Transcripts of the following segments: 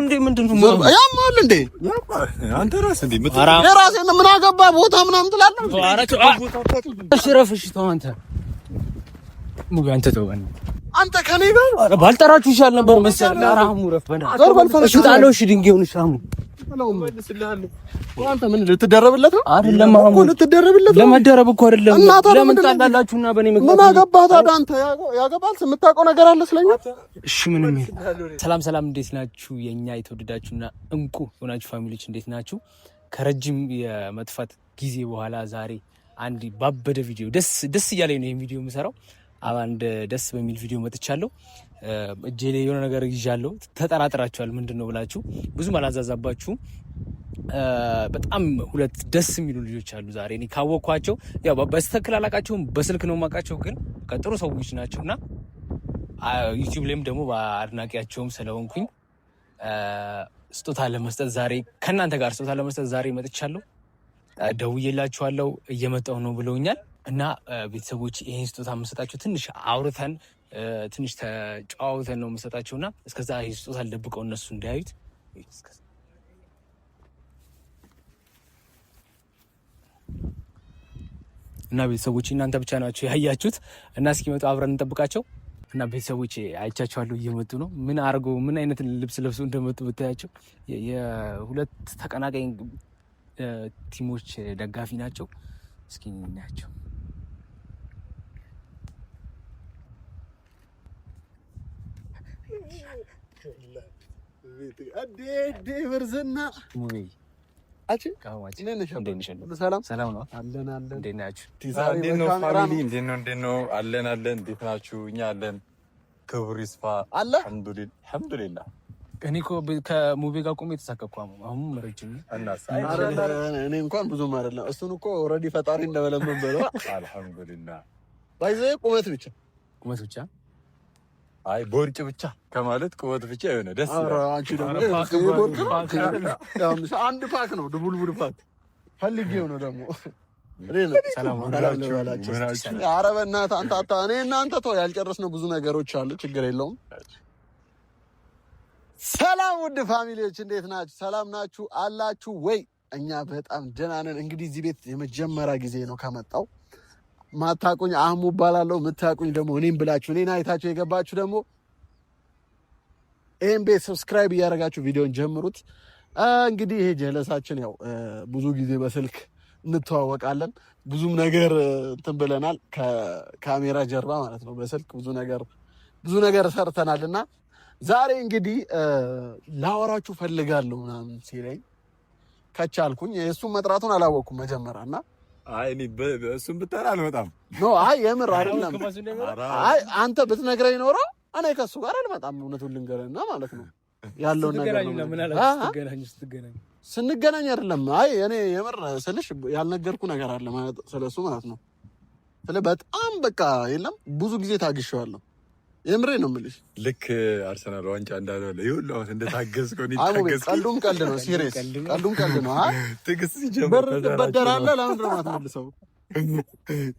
እንዴ ምንድነው ያማል እንዴ አንተ ራስህ እንዴ የራስህን ምን አገባ ቦታ ምናምን ትላለህ። እሺ ረፍሽ ተው አንተ ሙሉ አንተ ተው አንተ ከኔ ጋር ባልጠራችሁ ይሻል ነበር መሰለኝ። አራሙ ረፈና ዞር ባልፈሽ ጣለው። እሺ ድንጋዩን ሻሙ አንተ ምን ልትደረብለት ነው? አይደለም አሁን ልትደረብለት ነው። ለመደረብ እኮ አይደለም። ለምን ታላላችሁና በኔ ምክንያት ምን አገባህ ታዲያ? አንተ ያገባል የምታውቀው ነገር አለ ስለኛ። እሺ ምንም ሰላም ሰላም፣ እንዴት ናችሁ የኛ የተወደዳችሁና እንቁ ሆናችሁ ፋሚሊዎች እንዴት ናችሁ? ከረጅም የመጥፋት ጊዜ በኋላ ዛሬ አንድ ባበደ ቪዲዮ ደስ እያለኝ ነው ይሄን ቪዲዮ የምሰራው። አንድ ደስ በሚል ቪዲዮ መጥቻለሁ። እጄ ላይ የሆነ ነገር ይዣለሁ። ተጠራጥራችኋል ምንድነው ብላችሁ ብዙም አላዛዛባችሁም። በጣም ሁለት ደስ የሚሉ ልጆች አሉ ዛሬ እኔ ካወቅኳቸው። ያው በስተክል አላቃቸውም፣ በስልክ ነው የማውቃቸው፣ ግን ከጥሩ ሰዎች ናቸውና ዩቲዩብ ላይም ደግሞ በአድናቂያቸውም ስለሆንኩኝ ስጦታ ለመስጠት ዛሬ ከእናንተ ጋር ስጦታ ለመስጠት ዛሬ መጥቻለሁ። ደውዬላችኋለሁ እየመጣሁ ነው ብለውኛል። እና ቤተሰቦች ይሄን ስጦታ የምሰጣቸው ትንሽ አውርተን ትንሽ ተጫዋውተን ነው የምሰጣቸውና እስከዛ ይሄን ስጦታ ልደብቀው እነሱ እንዳያዩት። እና ቤተሰቦች እናንተ ብቻ ናችሁ ያያችሁት እና እስኪመጡ አብረን እንጠብቃቸው። እና ቤተሰቦች አይቻቸዋለሁ እየመጡ ነው። ምን አርገው ምን አይነት ልብስ ለብሰው እንደመጡ ብታያቸው የሁለት ተቀናቃኝ ቲሞች ደጋፊ ናቸው። እስኪ እናያቸው። ብርዝና ሙቤ አቺ ሰላም ሰላም ነው አለን። እንዴት ናችሁ? እንዴት ነው ፋሚሊ? እንዴት ነው አለን። እንዴት ናችሁ? እኛ አለን። ክብሩ ይስፋ አለ። አልሐምዱሊላህ። እኔ እኮ ከሙቤ ጋር ቆሜ የተሳቀቅኩ አሁን መረጅም እኔ እንኳን ብዙም አይደለም። እሱን እኮ ኦልሬዲ ፈጣሪ እንደበለመን በለው። አልሐምዱሊላህ። ባይዘ ቁመት ብቻ አይ ቦርጭ ብቻ ከማለት ቁመት ብቻ የሆነ ደስ ይላል። አንቺ ደግሞ አንድ ፓክ ነው ድቡልቡል ፓክ ፈልጌው ነው ደግሞ ሰላም አላችሁ። ኧረ በእናትህ አንተ እኔ እናንተ ተው ያልጨረስነው ብዙ ነገሮች አሉ። ችግር የለውም። ሰላም ውድ ፋሚሊዎች እንዴት ናችሁ? ሰላም ናችሁ አላችሁ ወይ? እኛ በጣም ደህና ነን። እንግዲህ እዚህ ቤት የመጀመሪያ ጊዜ ነው ከመጣው። ማታቁኝ አህሙ እባላለሁ። የምታቁኝ ደግሞ እኔም ብላችሁ እኔን አይታችሁ የገባችሁ ደግሞ ይሄን ቤት ሰብስክራይብ እያደረጋችሁ ቪዲዮን ጀምሩት። እንግዲህ ይሄ ጀለሳችን ያው ብዙ ጊዜ በስልክ እንተዋወቃለን። ብዙም ነገር እንትን ብለናል ከካሜራ ጀርባ ማለት ነው። በስልክ ብዙ ነገር ሰርተናልና ዛሬ እንግዲህ ላወራችሁ ፈልጋለሁ ምናምን ሲለኝ ከቻልኩኝ የእሱን መጥራቱን አላወቅኩም መጀመሪያና አይ እኔ እሱን ብጠራ አልመጣም። አይ የምር አይደለም። አይ አንተ ብትነግረኝ ኖሮ እኔ ከሱ ጋር አልመጣም። እውነቱን ልንገርህና ማለት ነው ያለውን ነገር ስንገናኝ አይደለም። አይ እኔ የምር ስልሽ ያልነገርኩ ነገር አለ ማለት ስለሱ ማለት ነው። በጣም በቃ የለም ብዙ ጊዜ ታግሼዋለሁ። የምሬ ነው የምልሽ። ልክ አርሰናል ዋንጫ እንዳለው ይሁን አሁን እንደታገዝከው ነው ታገዝከው። ቀልዱም ቀልድ ነው። ሲሪየስ ቀልዱም ቀልድ ነው። አይ ትዕግስት ሲጀምር ብር ትበደራለህ ለምን ነው የማትመልሰው?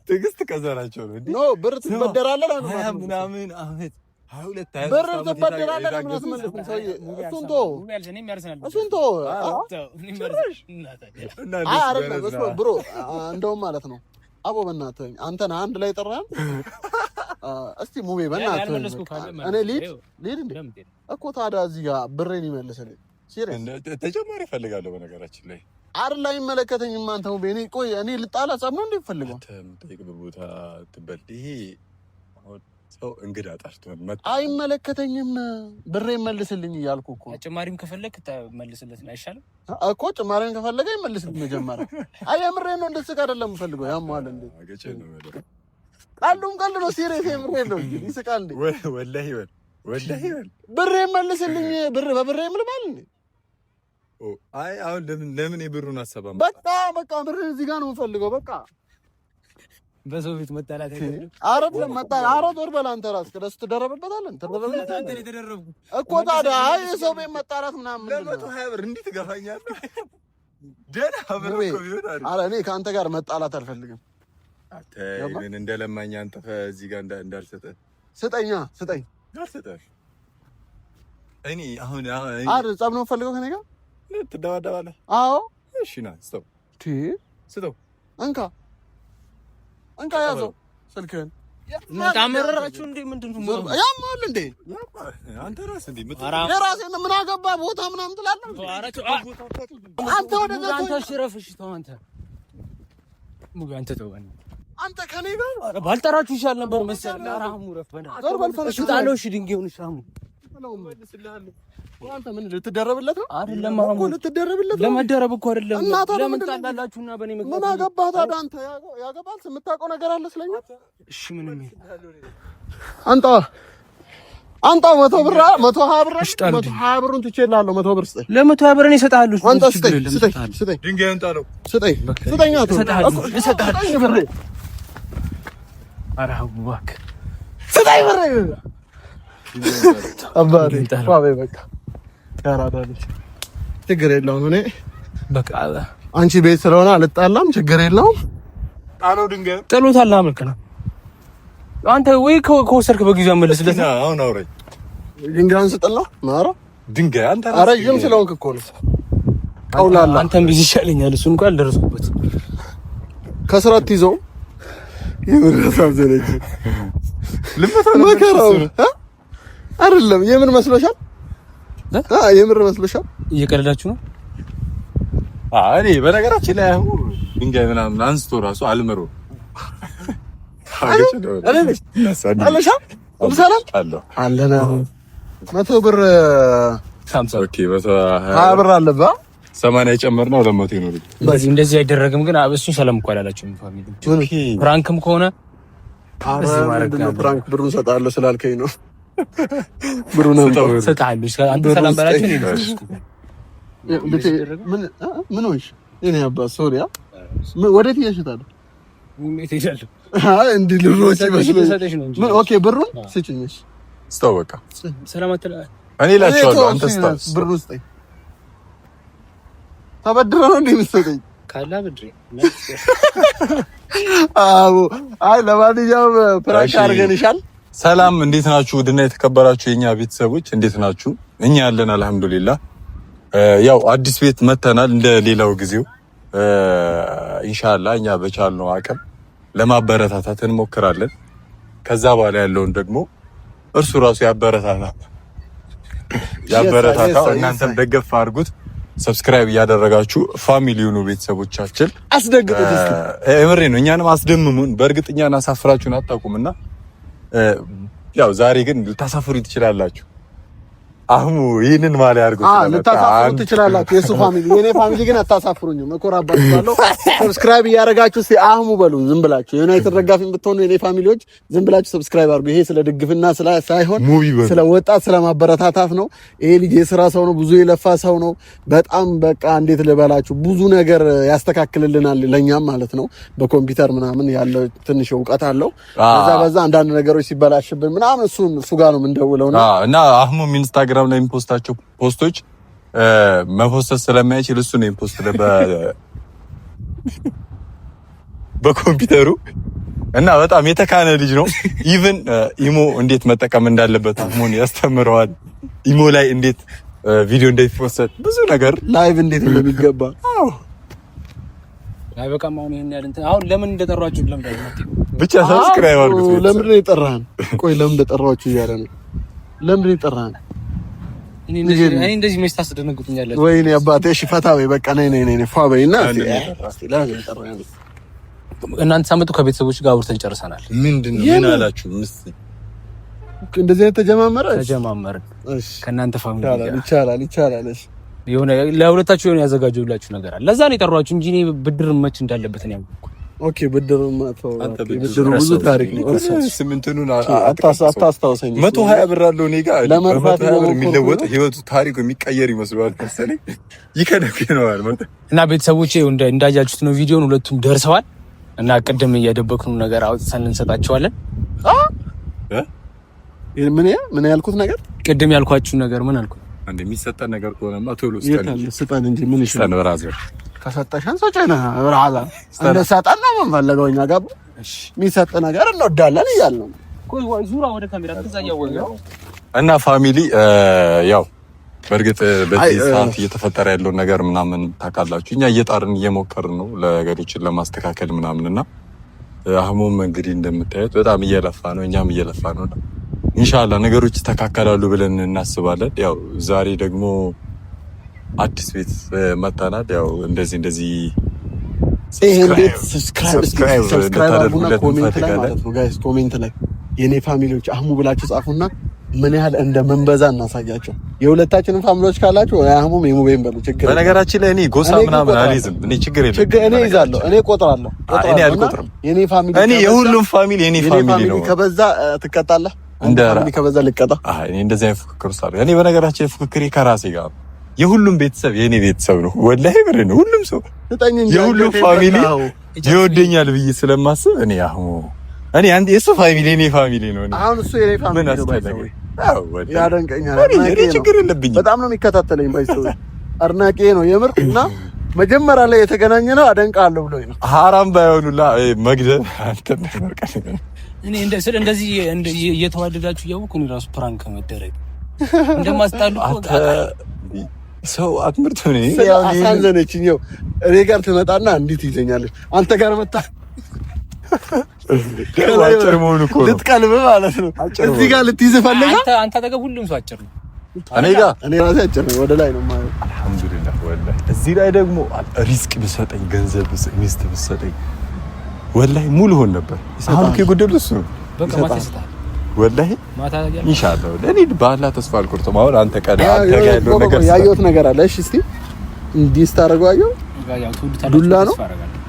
ትዕግስት ከዘራቸው ነው ኖ ብር ትበደራለህ ለምን ነው ምናምን አመት 22 ብር ትበደራለህ ለምን ነው የማትመልሰው? ሰውዬ እሱን ተው አይ አይደለም እሱ ብሮ እንደውም ማለት ነው አቦ በእናትህ አንተን አንድ ላይ ጠራን። እስቲ ሙቤ በእናትህ እኔ ሊድ እንዴ እኮ ታዲያ እዚህ ጋር ብሬን ይመልስልኝ። ሲሪየስ ተጨማሪ እፈልጋለሁ። በነገራችን ላይ አይደል አይመለከተኝም። አንተ ሙቤ እኔ ቆይ እኔ ልጣላ ጸብ ነው እንዴ ፈልገው ጠይቅ በቦታ ትበል። ይሄ ሰው እንግዳ ጠርቶን መጣ። አይመለከተኝም። ብሬን መልስልኝ እያልኩ እኮ። ጭማሪም ከፈለክ መልስለት አይሻልም እኮ? ጭማሪን ከፈለገ ይመልስልኝ መጀመሪያ። አይ የምሬን ነው። እንደዚህ ጋር አይደለም ፈልገው ያማል እንዴ አገጨ ነው ማለት ቀልዱም ቀልድ ነው። ሲሪየስ የምሬን ነው እንጂ ይስቃል እንዴ? ወላሂ ብሬን መልስልኝ። ብር በብሬ ምልማል እንዴ? አይ አሁን ለምን የብሩን አሰባም? በቃ ብር እዚህ ጋር ነው የምፈልገው። በቃ በሰው ፊት መጣላት አይደለም። አይደለም መጣላት። አረድ ወር በላ አንተ ራስህ ከደስ ትደረብበታለህ። እኮ ታዲያ አይ የሰው ቤት መጣላት ምናምን ለመቶ 20 ብር እንዴት ትገፋኛለህ? ደህና ብር እኮ ቢሆን አይደል? ኧረ እኔ ከአንተ ጋር መጣላት አልፈልግም። አታይ ምን እንደለማኝ አንተ እዚህ ጋር እንዳልሰጠህ ስጠኝ። አልሰጠህ እኔ አሁን አይደል ጸብ ነው ፈልገው ከኔ ጋር ትደባደባለህ? አዎ እሺ ና ስተው ስተው እንካ ያዘው ስልክህን ታመረራችሁ እንዴ? ምንድነው ያማል እንዴ? አንተ ራስህ እንዴ የራሴ ምን አገባ ቦታ ምናምን ትላለህ አንተ። ወደ አንተ ሽረፍሽ ተው አንተ ሙሉ አንተ ተው አንተ ከኔ ጋር ባልጠራችሁ ይሻል ነበር መሰለኝ። አራሙ ረፈና እሺ ታለው እሺ ድንጋዩን ሻሙ አንተ ምን ልትደረብለት ነው? አይደለም አሁን ልትደረብለት ነው። ለመደረብ እኮ አይደለም። ለምን ታላላችሁና በኔ ምክንያት ምን አገባህ ታዲያ? አንተ ያገባል የምታውቀው ነገር አለ ስለኛ? እሺ ምንም አንተ 100 ብር 120 ብር 120 ብሩን ትቼላለሁ። 100 ብር ስጠኝ። ለ120 ብር እሰጥሃለሁ። አንተ ስጠኝ ድንጋዩን ጣለው። ስጠኝ ብር አራው ባክ ስጠኝ ብር አባቴ ባቤ በቃ ያራዳልሽ ችግር የለውም። እኔ በቃ አንቺ ቤት ስለሆነ አልጣላም፣ ችግር የለውም። ጣለው ድንጋይ ጥሎታል። አመልክ ነው አንተ ወይ ከወሰድክ በጊዜው መልስለት። አሁን አውረኝ ድንጋዩን ስጥለው ማራ ድንጋይ አንተ ኧረ ይም ስለሆንክ እኮ ነው አውላላ። አንተም ቢዚ ይሻለኛል። እሱን እንኳን አልደረስኩበት ከስራት ይዘው ይወራሳብ ዘለች መከራው አይደለም። የምን መስሎሻል? የምር መስሎሻል? እየቀለዳችሁ ነው? እኔ በነገራችን ላይ አሁን ድንጋይ ምናምን አንስቶ ራሱ አልመረው አለና 100 ብር 50 ኦኬ 20 ብር አለባ 80 የጨመርነው 200 ነው። በዚህ እንደዚህ አይደረግም። ግን እሱ ሰላም እኮ አላላችሁም። ፋሚሊ ፍራንክም ከሆነ እዚህ ማድረግ ነው። ፍራንክ ብሩን ሰጣለሁ ስላልከኝ ነው። ብሩን ሰጣለሁ። አንተ ሰላም ባላችሁ ነው። ምን ሆንሽ? እኔ አባ ሶሪያ ወዴት እየሸጣለሁ? ምን ይሄዳል? እንዲህ ልሮጭ ይመስለኝ። ኦኬ ብሩን ስጭኝ። ስጠው በቃ ሰላም አትላ እኔ ላችኋለሁ። አንተ ስጠው ብሩን ስጠኝ። ተበድረህ ነው እንዴ የምትሰጠኝ? ካላ ብድሬ አዎ። አይ ለማንኛውም ፕራንክ አድርገንሻል። ሰላም እንዴት ናችሁ? ውድና የተከበራችሁ የኛ ቤተሰቦች እንዴት ናችሁ? እኛ ያለን አልሐምዱሊላህ። ያው አዲስ ቤት መተናል እንደ ሌላው ጊዜው ኢንሻአላህ እኛ በቻልነው አቅም ለማበረታታት እንሞክራለን። ከዛ በኋላ ያለውን ደግሞ እርሱ ራሱ ያበረታታው እናንተም ደገፍ አድርጉት። ሰብስክራይብ እያደረጋችሁ ፋሚሊ የሆኑ ቤተሰቦቻችን አስደግፉት። እምሬ ነው። እኛንም አስደምሙን። በእርግጥ እኛን አሳፍራችሁን አታውቁምና ያው ዛሬ ግን ልታሳፍሩ ትችላላችሁ። አህሙ ይሄንን ማለት አድርጎ ልታሳፍሩ ትችላላችሁ። የሱ ፋሚሊ የኔ ፋሚሊ ግን አታሳፍሩኝም። እኮራባችኋለሁ። ሰብስክራይብ እያደረጋችሁ እስቲ አህሙ በሉ። ዝም ብላችሁ የዩናይትድ ደጋፊ ብትሆኑ የኔ ፋሚሊዎች ዝም ብላችሁ ሰብስክራይብ አድርጉ። ይሄ ስለ ድግፍና ሳይሆን ስለ ወጣት ስለ ማበረታታት ነው። ይሄ ልጅ የሥራ ሰው ነው። ብዙ የለፋ ሰው ነው። በጣም በቃ እንዴት ልበላችሁ ብዙ ነገር ያስተካክልልናል ለኛም ማለት ነው። በኮምፒውተር ምናምን ያለ ትንሽ እውቀት አለው። በዛ አንዳንድ ነገሮች ሲበላሽብን ምናምን እሱ ጋር ነው የምንደውለው ነው እና አህሙም ኢንስታግራም ላይ የሚፖስታቸው ፖስቶች መፖስት ስለማይችል እሱ ነው ኢምፖስት በኮምፒውተሩ እና በጣም የተካነ ልጅ ነው። ኢቭን ኢሞ እንዴት መጠቀም እንዳለበት አህሙን ያስተምረዋል። ኢሞ ላይ እንዴት ቪዲዮ እንደሚፖስት ብዙ ነገር ላይቭ እንዴት እንደሚገባ አይ በቃም አሁን ይሄን ያለ እንትን አሁን ለምን እንደጠራችሁ ብቻ ሰብስክራይብ አድርጉት። ለምን ነው የጠራህን? ቆይ ለምን እንደጠራችሁ እያለ ነው። ለምን ነው የጠራህን? እኔ እንደዚህ ምን ታስደነግጡኛላችሁ? ወይኔ አባቴ እሺ ፈታ በይ በቃ ነይ ፏ በይና እስቲ ለምን የጠራህን? እናንተ ሳመጡ ከቤተሰቦች ጋር አውርተን ጨርሰናል። ምንድነው ምን አላችሁ? እንደዚህ ተጀማመርን። እሺ ከእናንተ ፋሚሊ ጋር ይቻላል። እሺ የሆነ ለሁለታችሁ የሆነ ያዘጋጀውላችሁ ነገር አለ። ለዛ ነው የጠሯችሁ እንጂ እኔ ብድር መች እንዳለበት ነው ያውቁ። ኦኬ ብድሩ ብድሩ ብዙ ታሪክ ነው። ስምንቱን አታስታውሰኝ። 120 ብር አለው እኔ ጋር ለመርፋት የሚለወጥ ህይወቱ ታሪኩ የሚቀየር ይመስላል መሰለኝ። ይከነከነዋል እና ቤተሰቦቼ እንዳያችሁት ነው ቪዲዮን ሁለቱም ደርሰዋል እና ቅድም እየደበቅነው ነገር አውጥተን እንሰጣቸዋለን። ምን ያልኩት ነገር ቅድም ያልኳችሁ ነገር ምን አልኩት? አንድ የሚሰጠን ነገር ከሆነማ ቶሎ ስጠን እንጂ ምን ይሻላል? ብራዘር ከሰጠሽን ሰጨና ብራዘር እንደሰጠን ነው የምንፈልገው እኛ ጋር የሚሰጥ ነገር እንወዳለን እያልን ነው። ቆይ ዙራ ወደ ካሜራ ተዛያው እና ፋሚሊ ያው በእርግጥ በዚህ ሰዓት እየተፈጠረ ያለው ነገር ምናምን ታውቃላችሁ። እኛ እየጣርን እየሞከርን ነው ነገሮችን ለማስተካከል ምናምንና አህሙም እንግዲህ እንደምታዩት በጣም እየለፋ ነው፣ እኛም እየለፋ ነው። ኢንሻአላህ ነገሮች ይስተካከላሉ ብለን እናስባለን። ያው ዛሬ ደግሞ አዲስ ቤት መጣናል። ያው እንደዚህ ይሄን ቤት ሰብስክራይብ አድርጉና ኮሜንት ላይ ማለት ነው ጋይስ፣ ኮሜንት ላይ የኔ ፋሚሊዎች አህሙ ብላችሁ ጻፉና ምን ያህል እንደምንበዛ እናሳያቸው። የሁለታችንን ፋሚሊዎች ካላችሁ አህሙም የሙቤን በሉ ችግር። በነገራችን ላይ እኔ ጎሳ ምናምን አልይዝም። እኔ ችግር የለም። እኔ ይዛለሁ፣ እኔ ቆጥራለሁ። እኔ አልቆጥርም። የኔ ፋሚሊ እኔ የሁሉም ፋሚሊ የኔ ፋሚሊ ነው። ከበዛ ትቀጣለህ፣ እንደ ፋሚሊ ከበዛ ልቀጣ። እኔ እንደዛ ፍክክር ውስጥ አለ። እኔ በነገራችን ላይ ፍክክሬ ከራሴ ጋር ነው። የሁሉም ቤተሰብ የኔ ቤተሰብ ነው። ወላሂ ብሬ ነው። ሁሉም ሰው የሁሉም ፋሚሊ ይወደኛል ብዬ ስለማስብ እኔ አህሙ እኔ አንተ የሱ ፋሚሊ የኔ ፋሚሊ ነው። አሁን እሱ የኔ ፋሚሊ ነው። ያደንቀኛል። ችግር የለብኝም። በጣም ነው የሚከታተለኝ። ባይሰው አድናቂ ነው የምር። እና መጀመሪያ ላይ የተገናኘ ነው አደንቃለሁ ብሎኝ ነው። ሐራም ባይሆኑላ መግደል አንተ ተመርቀኝ። እኔ እንደዚህ እየተዋደዳችሁ እያወኩ እኔ ራሱ ፕራንክ መደረግ እንደማስጣሉ ሰው አትምርት ነው። ያው አሳዘነችኝ። ያው እኔ ጋር ትመጣና እንዴት ይዘኛለች አንተ ጋር መጣ አጭር መሆኑ እኮ ልትቀልብ ማለት ነው። እዚህ ጋር ልትይዝ ፈልጋ አንተ አጠገብ ሁሉም ሰው አጭር ነው። እኔ ራሴ አጭር ነው። ወደ ላይ ነው ማለት አልሐምዱሊላህ። ወላሂ እዚህ ላይ ደግሞ ሪስክ ብሰጠኝ ገንዘብ ሚስት ብሰጠኝ ወላሂ ሙሉ ሆን ነበር። አሁን ከጎደል እሱ ነው በቃ ማታ ይስጣል። ወላሂ ማታ ኢንሻአላህ እኔ በአላህ ተስፋ አልቆርጥም። አሁን አንተ ጋር ያለው ነገር ያየሁት ነገር አለ። እሺ እስቲ እንዲህ ስታደርገው አየሁ። ዱላ ነው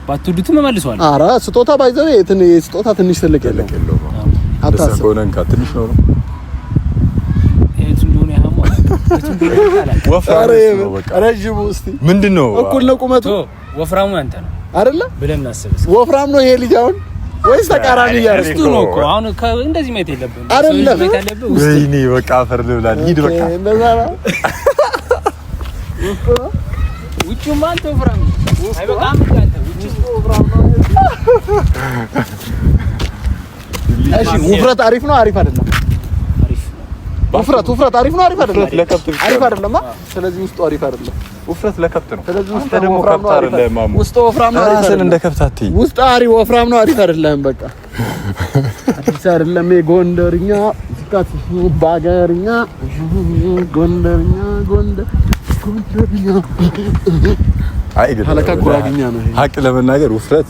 ባትወዱትም እመልሰዋለሁ። ኧረ ስጦታ ባይዘው ስጦታ ትንሽ ትልቅ የለውም። አታስብ ትንሽ ነው እቱ እንደሆነ ያማው ወፍራሙ ነው። በቃ ረጅሙ እስቲ ምንድነው እኩል ነው ቁመቱ። ወፍራሙ አንተ ነው አይደለ ብለን እናስብ። ወፍራም ነው ይሄ ልጅ አሁን ወይስ ተቃራኒ ያርኩ ነው እኮ አሁን እንደዚህ ማየት የለብንም አይደለ? ወይኔ በቃ አፈር ልብላል። ሂድ በቃ እንደዛ ነው። ውጪውማ አንተ ወፍራም አይበቃም አንተ ውጪው ወፍራም ነው። እሺ ውፍረት አሪፍ ነው አሪፍ አይደለም? ውፍረት አሪፍ ነው አሪፍ አይደለም? አሪፍ አይደለም። ስለዚህ ውስጡ አሪፍ አይደለም። ውፍረት ለከብት ነው። ስለዚህ ውስጡ ደግሞ ከብት አይደለም ማሙ። ውስጡ ወፍራም ነው አሪፍ አይደለም። እንደ ከብት አትይ። ውስጡ አሪፍ ወፍራም ነው አሪፍ አይደለም። በቃ አዲስ አይደለም። ጎንደርኛ ዝቃት ባገርኛ ጎንደርኛ ጎንደርኛ አይ ግን ሀለካ ጉራግኛ ነው። ሀቅ ለመናገር ውፍረት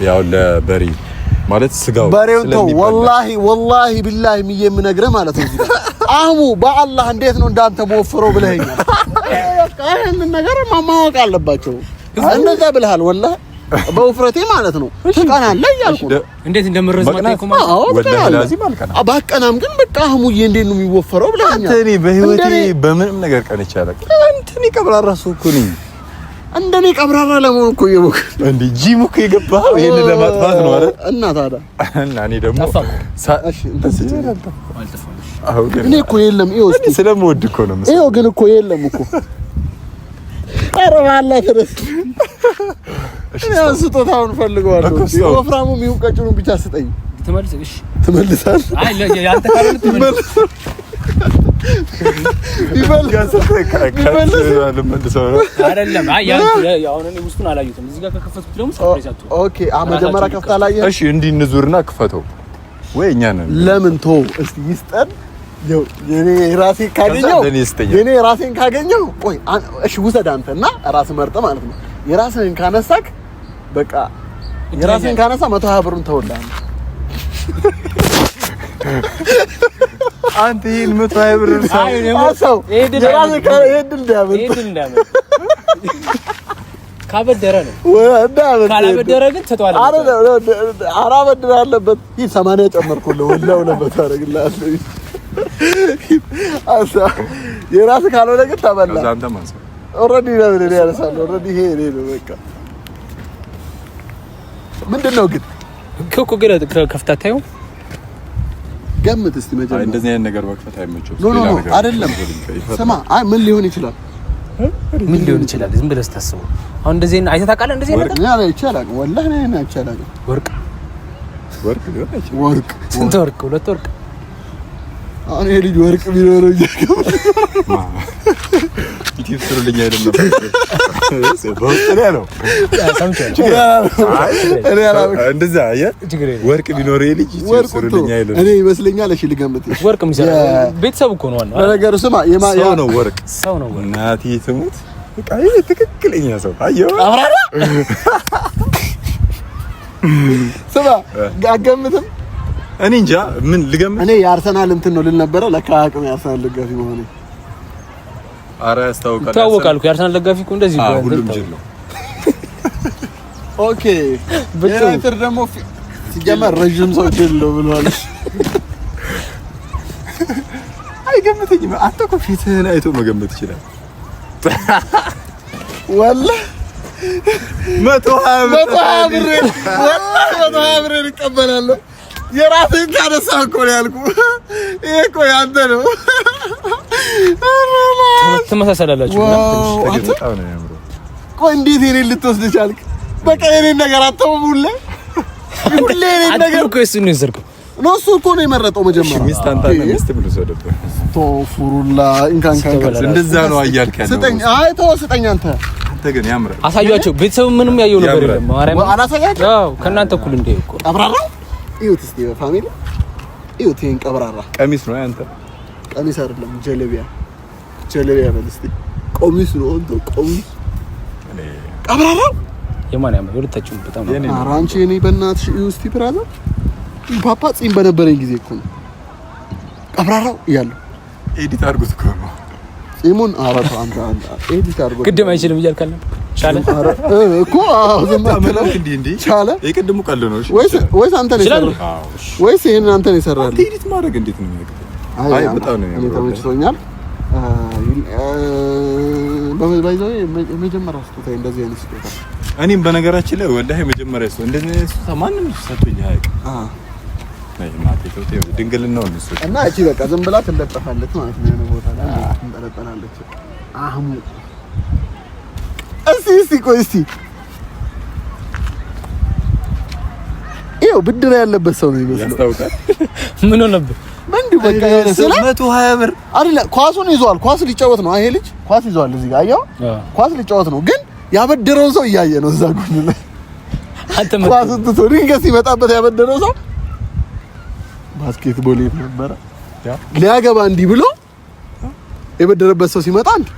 ያው ለበሬ ማለት ስጋው በሬው ተው። ወላሂ ቢላሂ የምነግርህ ማለት ነው። አህሙ በአላህ እንዴት ነው እንዳንተ መወፍረው ብለኸኛል። በቃ ይሄንን ነገር ማወቅ አለባቸው። እንደዛ ብለሃል ወላሂ በውፍረቴ ማለት ነው። ትቀናለህ እያልኩ እንዴት እንደምረዝማት እኮ ማለት ነው። ወላሂ ላዚም አልቀናም። ባቀናም ግን በቃ አህሙዬ እንዴት ነው የሚወፈረው ብለኸኛል። አንተ እኔ በህይወቴ በምንም ነገር ቀንቼ አላውቅም። አንተ እኔ ቀብራራ ሰው እኮ ነኝ። እንደኔ ቀብራራ ለመሆን እኮ የሞክ እንዴ ጂም እኮ የገባኸው ይሄን ለማጥፋት ነው አይደል? እና ታዲያ እና እኔ ደግሞ እሺ እኔ እኮ የለም ይኸው እስኪ ስለምወድ እኮ ነው መሰለኝ። ይኸው ግን እኮ የለም እኮ ኧረ በአላህ ተረስ እሺ ስጦታውን ፈልገዋለሁ። ወፍራሙም ይሁን ቀጭኑን ብቻ ስጠኝ። ትመልሳለህ? አይ ያንተ ካለ ትመልስ አይደለም። አይ አሁን እኔ ውስጡን አላየሁትም። እዚህ ጋር ከከፈትኩት ደግሞ ሰርፕራይዝ አትሆን። ኦኬ መጀመሪያ ከፍታ አላየህ? እሺ እንዲህ እንዙርና ክፈተው ወይ እኛ ነን። ለምን ቶ እስቲ ይስጠን። የኔ ራሴን ካገኘው ቆይ እሺ ውሰድ አንተና ራስህ መርጠህ ማለት ነው። የራስህን ካነሳክ በቃ የራስህን ካነሳ 120 ብሩን ተወላህ። አንተ ይሄን 120 ብር ሰው ካበደረ ነው ካላበደረ ግን ተቷል። አበደረ አለበት። ይሄ 80 ጨመርኩልህ ወላው ለበት አደርግልሃለሁ። የራስህ ካልሆነ ግን ተበላ። ኦልሬዲ ነው ያነሳል። ኦልሬዲ ይሄ ነው በቃ። ምንድነው ግን እኮ ግን ከፍታታዩ ገምት እስቲ መጀመሪያ። እንደዚህ አይነት ነገር መክፈት አይመቸውም። ኖ አይደለም። ስማ ምን ሊሆን ይችላል? ዝም ብለህ ስታስበው አሁን እንደዚህ አይተህ ታውቃለህ? እንደዚህ ነገር ያ ላይ ይቻላል። ወላሂ ነው ይቻላል። ወርቅ ስንት ወርቅ? 2 ወርቅ አሁን ይሄ ልጅ ወርቅ ቢኖረው ዩቲዩብ ስሩልኝ አይደለም ነው እንደዛ ወርቅ ቢኖረው ይሄ ልጅ ዩቲዩብ ስሩልኝ አይደለም። እኔ ይመስለኛል። እሺ ልገምት። ወርቅ የሚሰራ ቤተሰብ እኮ ነው ዋናው ነገሩ። ስማ ሰው ነው ወርቅ ሰው ነው። እናቴ ትሙት በቃ ይሄ ትክክለኛ ሰው አየው። አብራራ ስማ አገምትም እኔ እንጃ ምን ልገምት። እኔ የአርሰናል እንትን ነው ልል ነበረ። ለካ አቅም የአርሰናል ደጋፊ መሆኔ። ኧረ ያስታውቃል። ታወቃል እኮ የአርሰናል ደጋፊ እኮ እንደዚህ ነው። ሁሉም ጅል ነው። ኦኬ ዩናይትድ ደግሞ ሲጀመር ረጅም ሰው ጅል ነው ብለዋል። አይገምተኝም። አንተ እኮ ፊትህን አይቶ መገመት ይችላል። ወላሂ 120 ብር እቀበላለሁ። የራስህን ካነሳ እኮ ነው ያልኩህ። ይሄ እኮ ያንተ ነው። ተመሳሰላላችሁ። ቆይ እንዴት የኔን ልትወስድ ቻልክ? በቃ የኔን ነገር አተውም ሁሌ የኔን ነገር እኮ እሱ ነው የዘርከው ነው። እሱ እኮ ነው የመረጠው መጀመሪያ። ሚስት አንተና ሚስት ብሎ ሰደበ ቶፉሩላ እንካንካን እንደዛ ነው አያልከ ነው። ስጠኝ። አይ ተው ስጠኝ። አንተ ግን ያምራል። አሳያቸው። ቤተሰብ ምንም ያየው ነገር የለም። ማርያም አላሳያቸው። አዎ ከእናንተ እኩል እንደ እኮ አብራራ ይሁት እስቲ ፋሚሊ ይሁት። ይሄን ቀብራራ ቀሚስ ነው ያንተ? ቀሚስ አይደለም ጀለቢያ በል እስቲ። ቀሚስ ነው አንተ ቀሚስ። ቀብራራ የማን ያምራል? ሁለታችሁም በጣም ነው። ኧረ አንቺ እኔ በእናትሽ ይሁት እስቲ ብራዘር። ፓፓ ጺም በነበረኝ ጊዜ እኮ ነው ቀብራራው እያለሁ ኤዲት አድርጉት እኮ ነው ጺሙን። ኧረ ተው አንተ ኤዲት አድርጉት። ቅድም አይችልም እያልካለ ቻለ እኮ ዝም ብለው እንዴ ቻለ። የቅድሙ ቀልድ ነው። ወይስ አንተ ነው የሰራኸው? ወይስ ይሄን አንተ ነው የሰራኸው? ኤዲት ማድረግ እንዴት ነው የሚያቅተው? አይ በጣም ነው እኔ ተመችቶኛል። በባይዘው የመጀመሪያ ስጦታ እንደዚህ አይነት ስጦታ እኔም በነገራችን ላይ ወላሂ መጀመሪያ እንደዚህ አይነት ስጦታ ማንም ሰጥቶኝ አያውቅም። ድንግልናው ነው እና እቺ በቃ ዝም ብላ ትለጠፋለች ማለት ነው። የሆነ ቦታ ላይ ትንጠለጠላለች። አህሙ እስቲ ቆይ እስቲ ይኸው ብድር ያለበት ሰው ነው የሚመስለው። ያስታውቃል። ምን ሆነብህ? ምንድን በቃ የሆነ ስለ 120 ብር አይደለ ኳሱን ይዟል። ኳስ ሊጫወት ነው ይሄ ልጅ። ኳስ ይዟል እዚህ ጋር አየኸው። ኳስ ሊጫወት ነው ግን ያበደረው ሰው እያየ ነው እዛ ጎን ላይ። አንተ ኳስ ትቶ ድንገት ሲመጣበት ያበደረው ሰው ባስኬትቦል ነበረ ሊያገባ እንዲህ ብሎ የበደረበት ሰው ሲመጣ እንዴ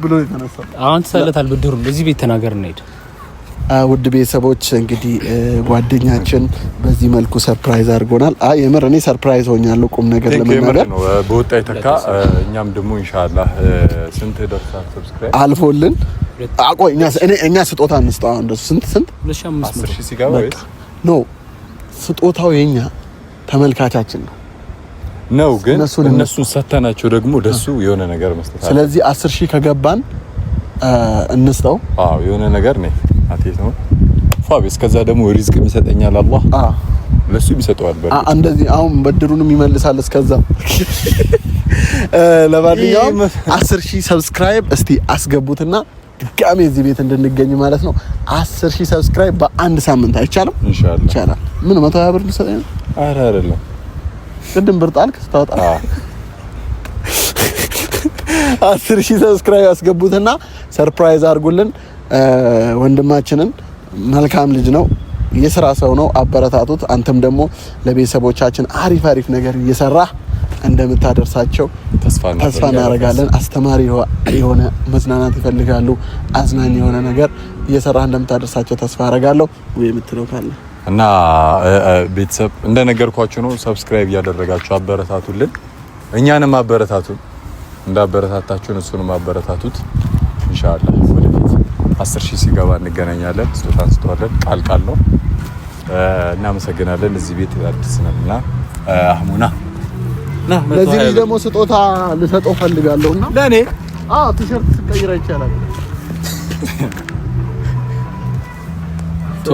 ብሎ የተነሳው። አሁን ተሰለታል ብድሩን እዚህ ቤት ተናገር እንሂድ። ውድ ቤተሰቦች እንግዲህ ጓደኛችን በዚህ መልኩ ሰርፕራይዝ አድርጎናል። የምር እኔ ሰርፕራይዝ ሆኛለሁ። ቁም ነገር ለመናገር ነው በወጣ ይተካ። እኛም ደግሞ ኢንሻአላህ ስንት ደርሳል ሰብስክራይብ አልፎልን አቆይ እኛ ስጦታ እንስጠው። እንደሱ ስንት 10,000 ሲገባ ወይስ ኖ ስጦታው የኛ ተመልካቻችን ነው ግን እነሱን ሰተናቸው ደግሞ ደሱ የሆነ ነገር መስጠት አለ። ስለዚህ 10,000 ከገባን እንስጠው። የሆነ ነገር ነው አትይት ነው ፋቢስ። ከዛ ደግሞ ሪዝቅ ይሰጠኛል አላህ ለሱ ይሰጠዋል። እንደዚህ አሁን በድሩንም ይመልሳል እስከዛ። ለማንኛውም 10,000 ሰብስክራይብ እስቲ አስገቡትና ድጋሜ እዚህ ቤት እንድንገኝ ማለት ነው። 10,000 ሰብስክራይብ በአንድ ሳምንት አይቻልም? ኢንሻአላህ ይቻላል። ምን 120 ብር ልሰጠኝ ነው? ኧረ አይደለም ቅድም ብር ጣልክ ስታወጣ 10,000 ሰብስክራይብ አስገቡትና ሰርፕራይዝ አድርጉልን ወንድማችንን። መልካም ልጅ ነው፣ የስራ ሰው ነው። አበረታቱት። አንተም ደግሞ ለቤተሰቦቻችን አሪፍ ነገር እየሰራህ እንደምታደርሳቸው ተስፋ እናደርጋለን። አስተማሪ የሆነ መዝናናት ይፈልጋሉ፣ አዝናኝ የሆነ ነገር እየሰራህ እንደምታደርሳቸው ተስፋ አደርጋለሁ። ወይ የምትለው ካለ እና ቤተሰብ እንደነገርኳችሁ ነው። ሰብስክራይብ እያደረጋችሁ አበረታቱልን፣ እኛንም አበረታቱን። እንዳበረታታችሁን እሱንም አበረታቱት። ኢንሻአላህ ወደፊት 10,000 ሲገባ እንገናኛለን። ስጦታ እንስጠዋለን። ቃል ነው። እናመሰግናለን። እዚህ ቤት አዲስ ነንና አህሙና ለዚህ ልጅ ደግሞ ስጦታ ልሰጠው ፈልጋለሁና ለኔ ቲሸርት ስቀይራ ይቻላል። ቶ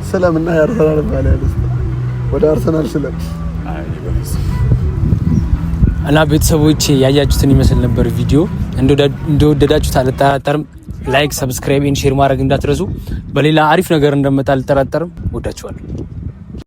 ስለምና ያርሰናል ባላል ወደ አርሰናል ስለም እና ቤተሰቦቼ ያያችሁትን ይመስል ነበር ቪዲዮ። እንደወደዳችሁት አልጠራጠርም። ላይክ፣ ሰብስክራይብ፣ ሼር ማድረግ እንዳትረሱ። በሌላ አሪፍ ነገር እንደመጣ አልጠራጠርም። ወዳችኋለሁ።